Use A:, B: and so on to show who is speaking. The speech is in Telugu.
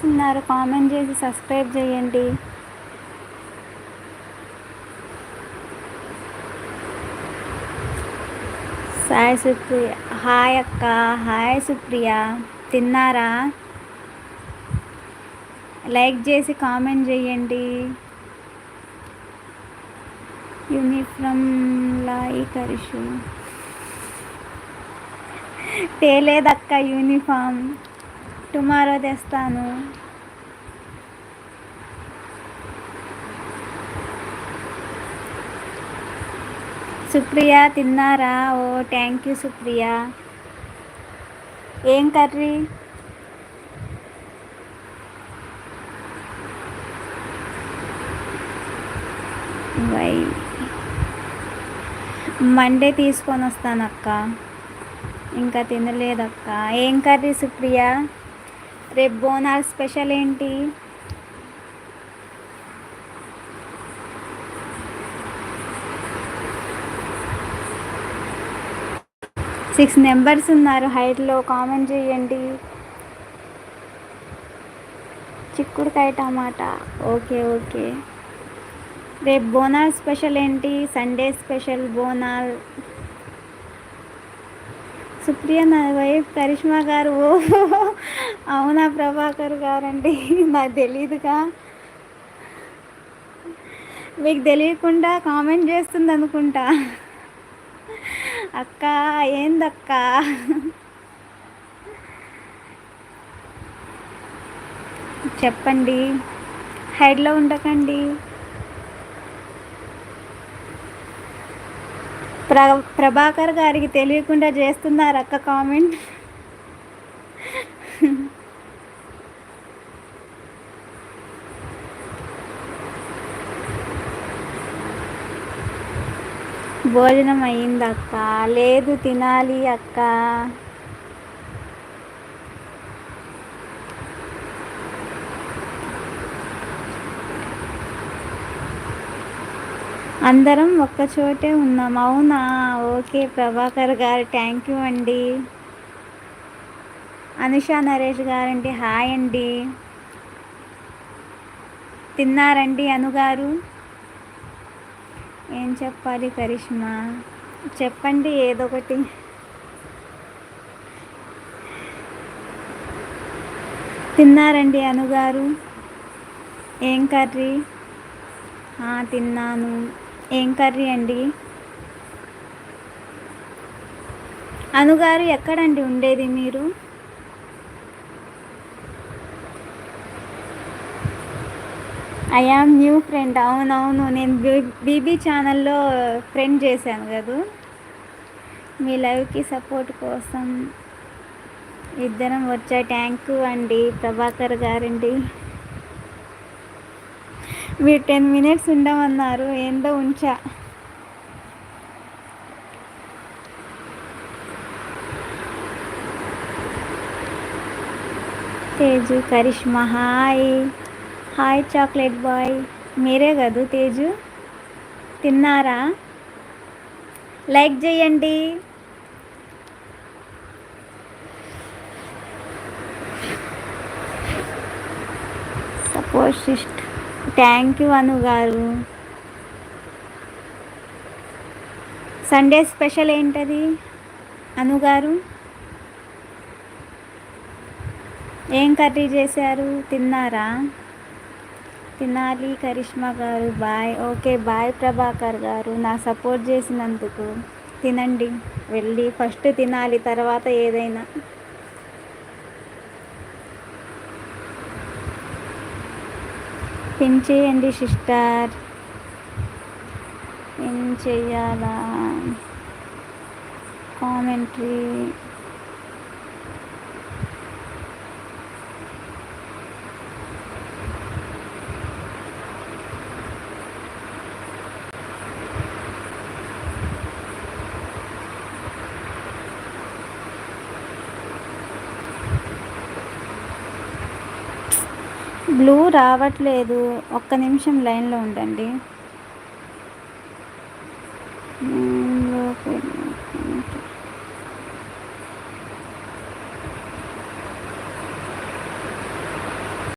A: చేస్తున్నారు? కామెంట్ చేసి సబ్స్క్రైబ్ చేయండి. సాయి సుప్రియ హాయ్ అక్క. హాయ్ సుప్రియ, తిన్నారా? లైక్ చేసి కామెంట్ చేయండి. యూనిఫామ్ లైక్ అరిషు తేలేదక్క యూనిఫామ్, టుమారో తెస్తాను. సుప్రియ తిన్నారా? ఓ థ్యాంక్ యూ సుప్రియ. ఏం కర్రీ? వై మండే తీసుకొని వస్తానక్క. ఇంకా తినలేదక్క. ఏం కర్రీ సుప్రియ? రేపు బోనాలు స్పెషల్ ఏంటి? సిక్స్ మెంబర్స్ ఉన్నారు హైట్లో, కామెంట్ చేయండి. చిక్కుడుకాయ టమాటా. Okay okay. రేపు బోనాల్ స్పెషల్ ఏంటి? Sunday special Bonal. సుప్రియ నా వైఫ్ కరిష్మా గారు. ఓ అవునా ప్రభాకర్ గారండి, నాకు తెలీదుగా. మీకు తెలియకుండా కామెంట్ చేస్తుంది అనుకుంటా. అక్క ఏందక్క? చెప్పండి, హైడ్లో ఉండకండి. ప్రభాకర్ గారికి తెలియకుండా చేస్తున్నారు అక్క కామెంట్. భోజనం అయిందక్క? లేదు, తినాలి అక్క. అందరం ఒక్కచోటే ఉన్నాం. అవునా? ఓకే ప్రభాకర్ గారు, థ్యాంక్ యూ అండి. అనుషా నరేష్ గారండి, హాయ్ అండి. తిన్నారండి అనుగారు? ఏం చెప్పాలి కరిష్మా? చెప్పండి ఏదో ఒకటి. తిన్నారండి అనుగారు? ఏం కర్రీ? తిన్నాను. ఏం కర్రీ అండి? అనుగారు ఎక్కడండి ఉండేది మీరు? I am new friend. అవునవును, నేను బీబీ ఛానల్లో ఫ్రెండ్ చేశాను కదా. మీ లైవ్కి సపోర్ట్ కోసం ఇద్దరం వచ్చా. థ్యాంక్ యూ అండి ప్రభాకర్ గారండి. మీరు 10 minutes ఉండమన్నారు, ఏందో ఉంచా. Teju Karishma hi. Hi chocolate boy, మీరే కదూ తేజు? తిన్నారా? లైక్ చేయండి. సపోర్ట్ సిస్ట్. Thank you Anu garu. Sunday special ఏంటది అనుగారు? ఏం కర్రీ చేశారు? తిన్నారా? తినాలి కరిష్మా గారు, బాయ్. ఓకే బాయ్ ప్రభాకర్ గారు, నా సపోర్ట్ చేసినందుకు. తినండి వెళ్ళి, ఫస్ట్ తినాలి తర్వాత ఏదైనా. పిన్ చేయండి సిస్టర్. పిన్ చెయ్యాలా? కామెంట్రీ. బ్లూ రావట్లేదు, ఒక్క నిమిషం లైన్లో ఉండండి.